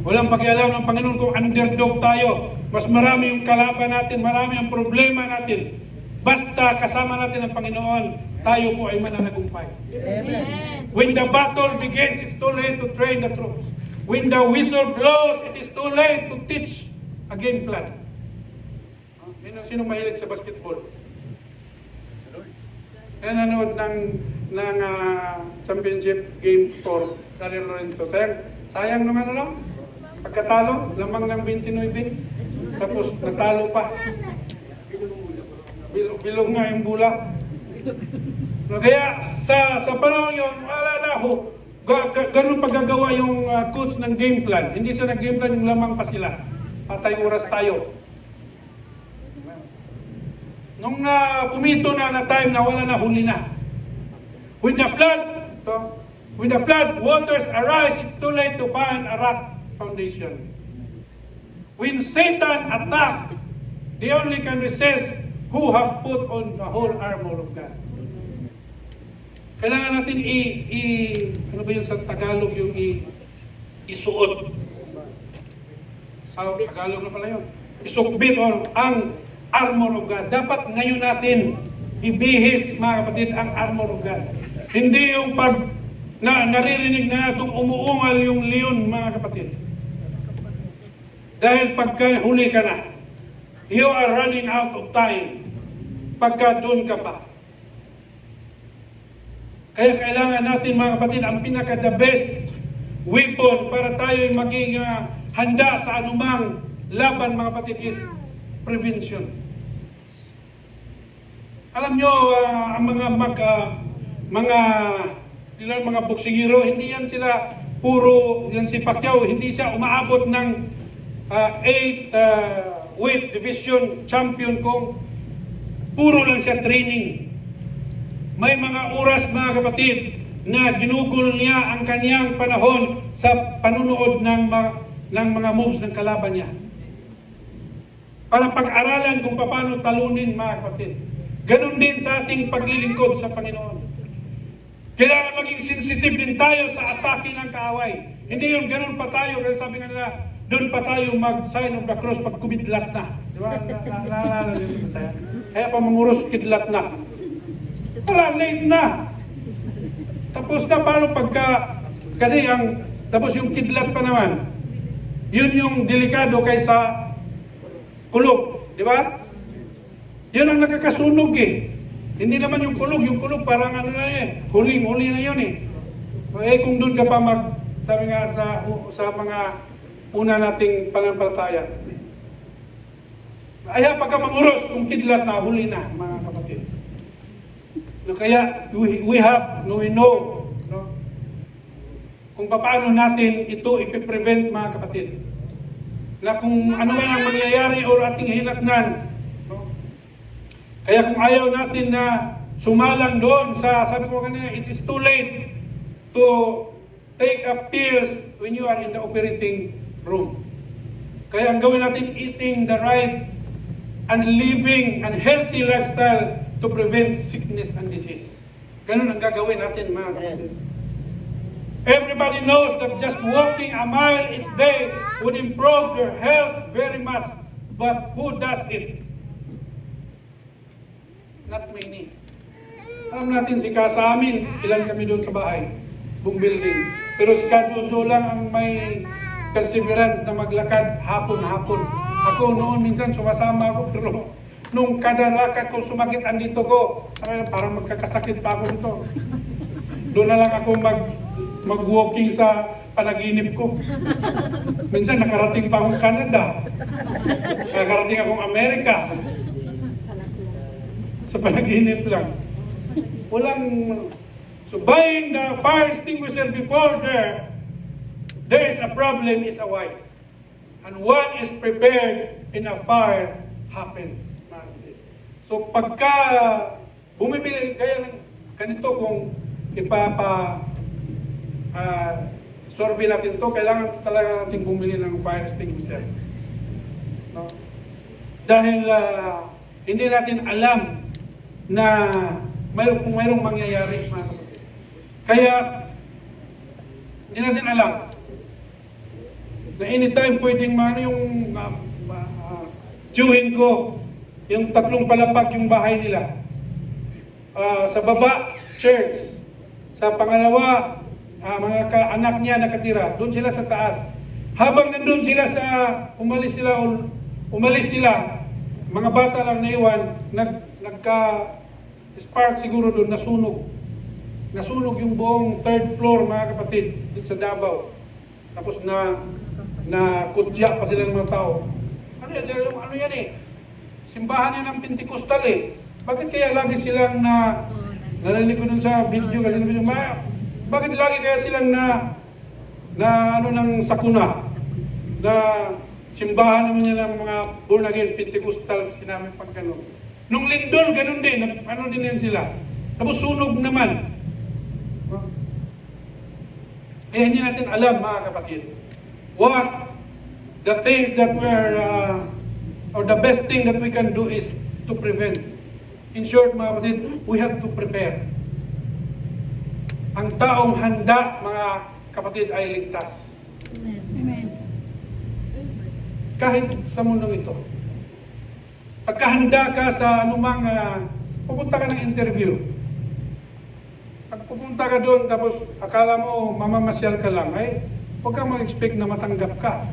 Walang pakialam ng Panginoon kung underdog tayo. Mas marami yung kalaban natin, marami ang problema natin. Basta kasama natin ang Panginoon, tayo po ay mananagumpay. Amen. When the battle begins, it's too late to train the troops. When the whistle blows, it is too late to teach a game plan. Sino mahilig sa basketball? Kaya nanood ng championship game 4, Daniel Lorenzo. Sayang naman ano? Pagkatalo, lamang ng 29. Tapos natalo pa. Bilog nga yung bola. No, kaya sa panahon yun, wala na ho. Ganun paggagawa yung coach ng game plan. Hindi siya nag-game plan, yung lamang pa sila. Patay oras tayo. Nung pumito na time na wala na, huli na. When the flood waters arise, it's too late to find a rock foundation. When Satan attack, they only can resist who have put on the whole armor of God. Kailangan natin ano ba yun sa Tagalog, yung isuot. Sa Tagalog na pala yun. Isukbit or ang armor of God. Dapat ngayon natin ibihis, mga kapatid, ang armor of God. Hindi yung pag naririnig na natong umuungal yung leon, mga kapatid. Dahil pagka huli ka na, you are running out of time. Pagka doon ka pa. Kaya kailangan natin, mga kapatid, ang pinaka-the best weapon para tayo maging handa sa anumang laban, mga kapatid, is prevention. Alam nyo, ang mga boksingero, hindi yan sila puro, yan si Pacquiao, hindi siya umaabot ng 8 weight division champion kung puro lang siya training. May mga oras, mga kapatid, na ginugol niya ang kaniyang panahon sa panunood ng mga moves ng kalaban niya. Para pag-aralan kung paano talunin, mga kapatid. Ganon din sa ating paglilingkod sa Panginoon. Kailangan maging sensitive din tayo sa atake ng kaaway. Hindi yung ganon pa tayo, kasi sabi nga nila, doon pa tayo mag-sign of the cross pag kumidlat na. Di ba? Naalala nyo sa saya. Kaya pa manguros, kidlat na. Wala, late na. Tapos na, paano pagka, kasi tapos yung kidlat pa naman, yun yung delikado kaysa kulog, di ba? Yun ang nakakasunog eh. Hindi naman yung kulog parang ano na eh, huli na yun eh. Kung doon ka pa sabi nga sa mga una nating pananampalataya. Kaya pagka manguros, kung kidlat na, huli na, mga kapatid. No, kaya we know, no, kung paano natin ito ipiprevent, mga kapatid. Na kung ano man ang mangyayari o ating hinatnan. No? Kaya kung ayaw natin na sumalang doon sabi ko kanina, it is too late to take up pills when you are in the operating room. Kaya ang gawin natin, eating the right and living and healthy lifestyle to prevent sickness and disease. Ganun ang gagawin natin, mga kapatid. Everybody knows that just walking a mile each day would improve your health very much. But who does it? Not many. Alam natin, si Ka sa amin, ilan kami doon sa bahay, buong building. Pero si Ka Jojo lang ang may perseverance na maglakad hapon-hapon. Ako noon minsan sumasama ako, pero nung kada lakad ko sumakit ang dito ko, parang magkakasakit pa ako dito. Doon na lang ako mag-walking sa panaginip ko. Minsan nakarating pa akong Canada. Nakarating akong Amerika. Sa panaginip lang. So buying the fire extinguisher before there is a problem is a wise. And what is prepared in a fire happens. So pagka bumibili kaya ng ganito kung sorbe natin to, kailangan talaga natin bumili ng fire extinguisher. No? Dahil hindi natin alam na kung mayroong mangyayari. Kaya hindi natin alam na anytime pwedeng yung tiyuhin ko, yung 3 palapag yung bahay nila. Sa baba, church. Sa pangalawa, mga anak niya nakatira. Doon sila sa taas. Habang nandun sila umalis sila, mga bata lang naiwan, nagka-spark siguro doon, nasunog. Nasunog yung buong 3rd floor, mga kapatid, dito sa Davao. Tapos na kutya pa sila ng mga tao. Ano yan eh? Simbahan yan ng Pentecostal eh. Bakit kaya lagi silang narinig ko dun sa video kasi bakit lagi kaya silang ng sakuna? Na simbahan naman yan ng mga born again Pentecostal, sinabi pag gano'n. Nung lindol, gano'n din, din yan sila. Tapos sunog naman. Eh, hindi natin alam, mga kapatid, what the things that or the best thing that we can do is to prevent. In short, mga kapatid, we have to prepare. Ang taong handa, mga kapatid, ay ligtas. Amen. Kahit sa mundong ito. Pagkahanda ka sa anumang, pupunta ka ng interview. Pag pupunta ka doon, tapos akala mo mamamasyal ka lang, huwag kang mag-expect na matanggap ka.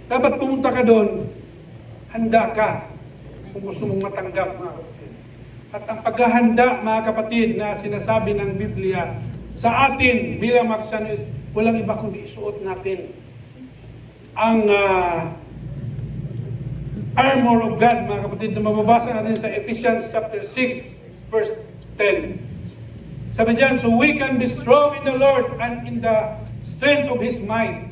Dapat pumunta ka doon, handa ka kung gusto mong matanggap, mga kapatid. At ang paghahanda, mga kapatid, na sinasabi ng Biblia, sa atin bilang Maksan, walang iba kundi isuot natin ang armor of God, mga kapatid, na mababasa natin sa Ephesians chapter 6, verse 10. Sabi dyan, so we can be strong in the Lord and in the strength of His might,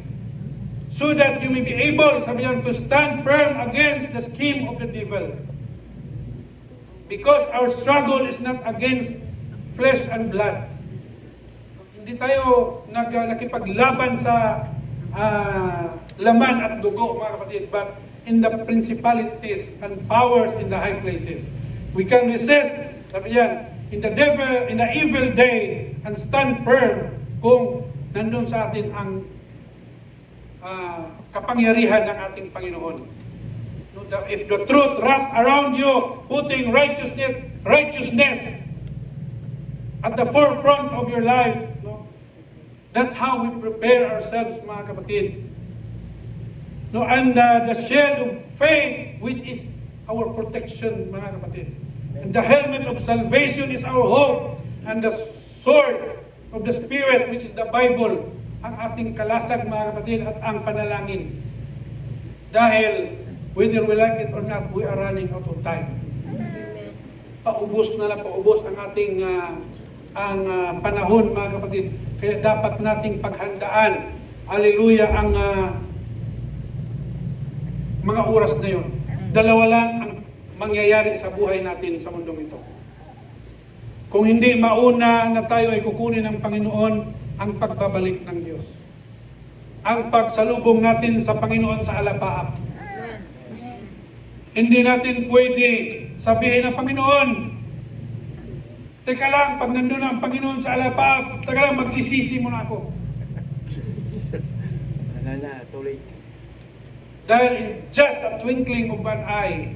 so that you may be able, sabi dyan, to stand firm against the scheme of the devil. Because our struggle is not against flesh and blood. Hindi tayo nakipaglaban sa laman at dugo, mga kapatid, but in the principalities and powers in the high places. We can resist, sabi yan, in the evil day and stand firm kung nandun sa atin ang kapangyarihan ng ating Panginoon. If the truth wrap around you, putting righteousness at the forefront of your life, that's how we prepare ourselves, mga kapatid. And the shield of faith, which is our protection, mga kapatid. And the helmet of salvation is our hope. And the sword of the Spirit, which is the Bible, ang ating kalasag, mga kapatid, at ang panalangin. Dahil, whether we like it or not, we are running out of time. Paubos ang ating panahon, mga kapatid. Kaya dapat nating paghandaan, hallelujah, ang mga oras na yun. Dalawa lang ang mangyayari sa buhay natin sa mundong ito. Kung hindi mauna na tayo ay kukunin ng Panginoon, ang pagbabalik ng Diyos. Ang pagsalubong natin sa Panginoon sa alapaap. Hindi natin pwede sabihin ng Panginoon, teka lang, pag nandun na ang Panginoon sa alapaap, teka lang, magsisisi mo na ako. Too late. Dahil in just a twinkling of an eye,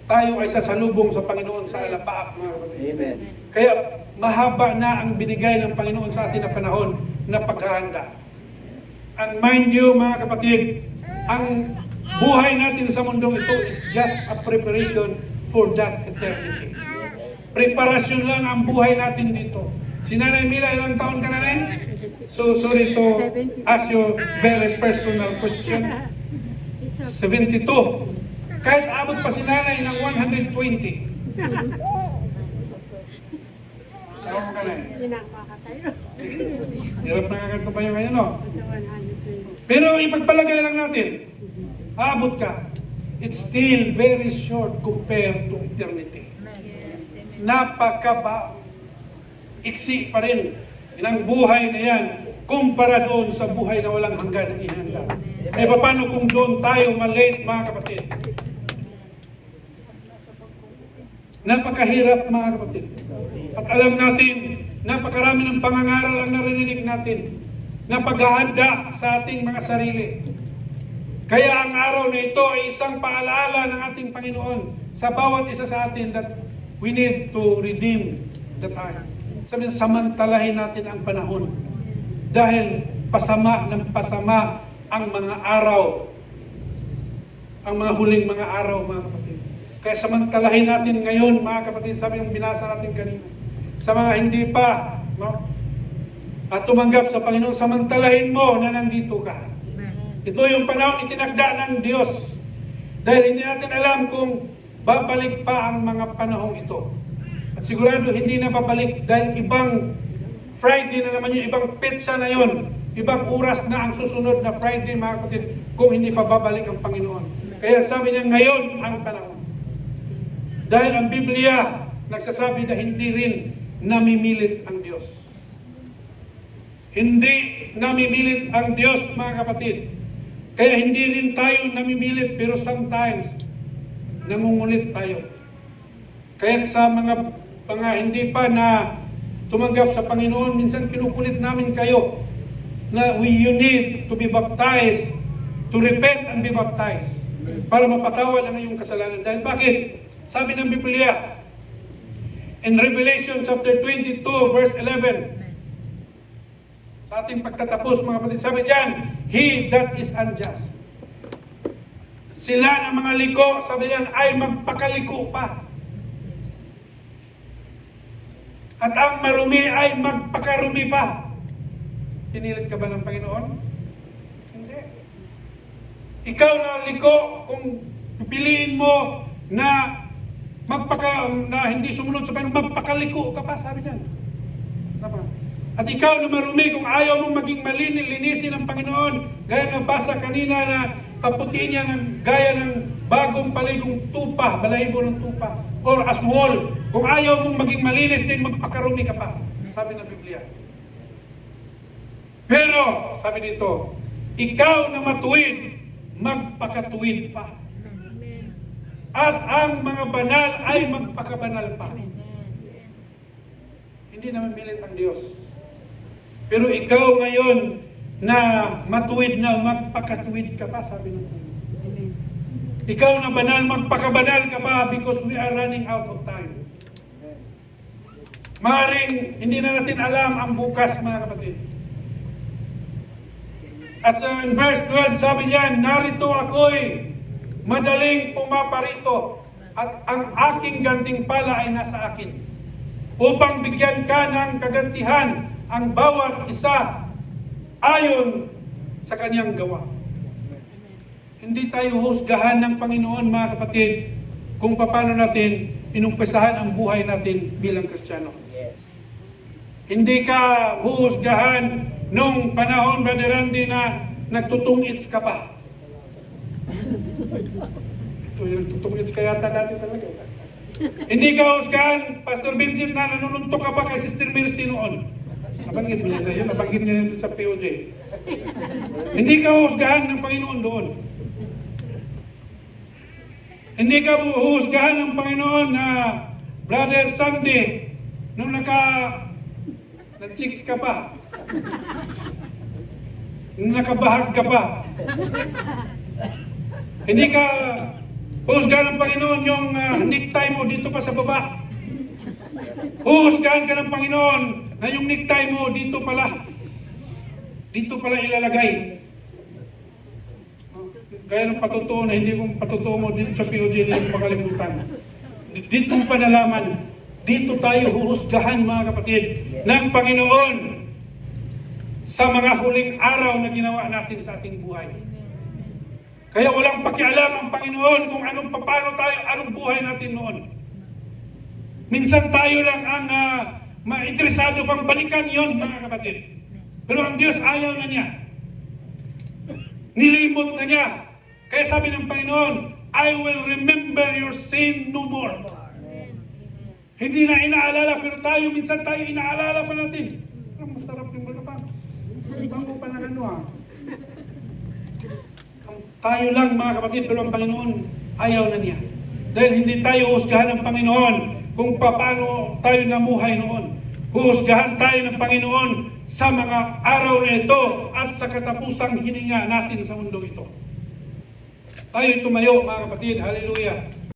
tayo ay sasalubong sa Panginoon sa alapaap, mga kapatid. Amen. Kaya mahaba na ang binigay ng Panginoon sa atin na panahon na paghahanda. And mind you, mga kapatid, ang buhay natin sa mundong ito is just a preparation for that eternity. Preparasyon lang ang buhay natin dito. Si Nanay Mila, ilang taon ka na rin? So, sorry to ask you very personal question. 72. Kahit abot pa si Nanay ng 120. Saan mo ka na eh? Hirap na kaganto pa yung ngayon, no? Pero ipagpalagay lang natin, abot ka. It's still very short compared to eternity. Napakaba iksi pa rin ng buhay na yan kumpara doon sa buhay na walang hanggan ng ihanda. Eh paano kung doon tayo malate, mga kapatid? Napakahirap, mga kapatid. At alam natin, napakarami ng pangangaral ang narinig natin na paghahanda sa ating mga sarili. Kaya ang araw na ito ay isang paalaala ng ating Panginoon sa bawat isa sa atin that we need to redeem the time. Sabi niya, samantalahin natin ang panahon. Dahil pasama ng pasama ang mga araw. Ang mga huling mga araw, mga kapatid. Kaya samantalahin natin ngayon, mga kapatid, sabi yung binasa natin kanina. Sa mga hindi pa at tumanggap sa Panginoon, samantalahin mo na nandito ka. Ito yung panahon itinagda ng Diyos. Dahil hindi natin alam kung babalik pa ang mga panahong ito. At sigurado hindi na babalik dahil ibang Friday na naman yun, ibang petsa na yun, ibang oras na ang susunod na Friday, mga kapatid, kung hindi pa babalik ang Panginoon. Kaya sabi niya, ngayon ang panahon. Dahil ang Biblia nagsasabi na hindi rin namimilit ang Diyos. Hindi namimilit ang Diyos, mga kapatid. Kaya hindi rin tayo namimilit, pero sometimes nangungulit tayo. Kaya sa mga hindi pa na tumanggap sa Panginoon, minsan kinukulit namin kayo na you need to be baptized, to repent and be baptized, para mapatawad ang iyong kasalanan. Dahil bakit? Sabi ng Biblia, in Revelation chapter 22, verse 11, sa ating pagtatapos, mga kapatid, sabi diyan, he that is unjust. Sila ng mga liko, sabi diyan, ay magpakaliko pa. At ang marumi ay magpakarumi pa. Pinilit ka ba ng Panginoon? Hindi. Ikaw na liko, kung pipiliin mo na hindi sumunod sa Panginoon, magpakaliko ka pa, sabi niyan. At ikaw na marumi, kung ayaw mong maging linisin ng Panginoon, gaya na basa kanina na paputiin niya gaya ng bagong paligong tupa, balahibo ng tupa, or as wall. Kung ayaw mong maging malinis din, magpakarumi ka pa, sabi ng Biblia. Pero, sabi dito, ikaw na matuwid, magpakatuwid pa. At ang mga banal ay magpakabanal pa. Hindi naman pilit ang Diyos. Pero ikaw ngayon na matuwid na, magpakatuwid ka pa, sabi ng Panginoon. Ikaw na banal, magpakabanal ka pa because we are running out of time. Maaaring hindi na natin alam ang bukas, mga kapatid. At sa verse 12, sabi niya, narito ako'y madaling pumaparito at ang aking gantimpala ay nasa akin upang bigyan ka ng kagantihan ang bawat isa ayon sa kanyang gawa. Hindi tayo husgahan ng Panginoon, mga kapatid, kung paano natin inumpisahan ang buhay natin bilang Kristiyano. Hindi ka huhusgahan nung panahon, Brother Randy, na nagtutungits ka pa. Ito yung tutungits ka yata dati talaga. Hindi ka husgahan, Pastor Vincent, na nanununtok ka pa kay Sister Mercy noon. Nabanggit mo niya sa iyo, nabanggit niya rin sa POJ. Hindi ka huhusgahan ng Panginoon doon. Hindi ka huhusgahan ng Panginoon na Brother Sandy, nung nag-chicks ka pa, nung nakabahag ka pa. Hindi ka huhusgahan ng Panginoon yung necktie mo dito pa sa baba. Huhusgahan ka ng Panginoon na yung necktie mo dito pala ilalagay. Gaya ng patutuo na hindi kong patutuo mo dito sa POJ, hindi mo makalimutan. Dito mo pa nalaman, dito tayo huhusgahan mga kapatid ng Panginoon sa mga huling araw na ginawa natin sa ating buhay. Kaya walang pakialam ang Panginoon kung anong buhay natin noon. Minsan tayo lang ang mainteresado pang balikan yon mga kapatid. Pero ang Diyos ayaw na niya. Nilimot na niya. Kaya sabi ng Panginoon, I will remember your sin no more. Hindi na inaalala, pero minsan tayo inaalala pa natin. Ang masarap yung balabang. Bago pa na Tayo lang mga kapatid, pero ang Panginoon ayaw na niya. Dahil hindi tayo husgahan ng Panginoon kung paano tayo namuhay noon. Husgahan tayo ng Panginoon sa mga araw na ito at sa katapusang hininga natin sa mundo ito. Tayo tumayo mga kapatid, hallelujah.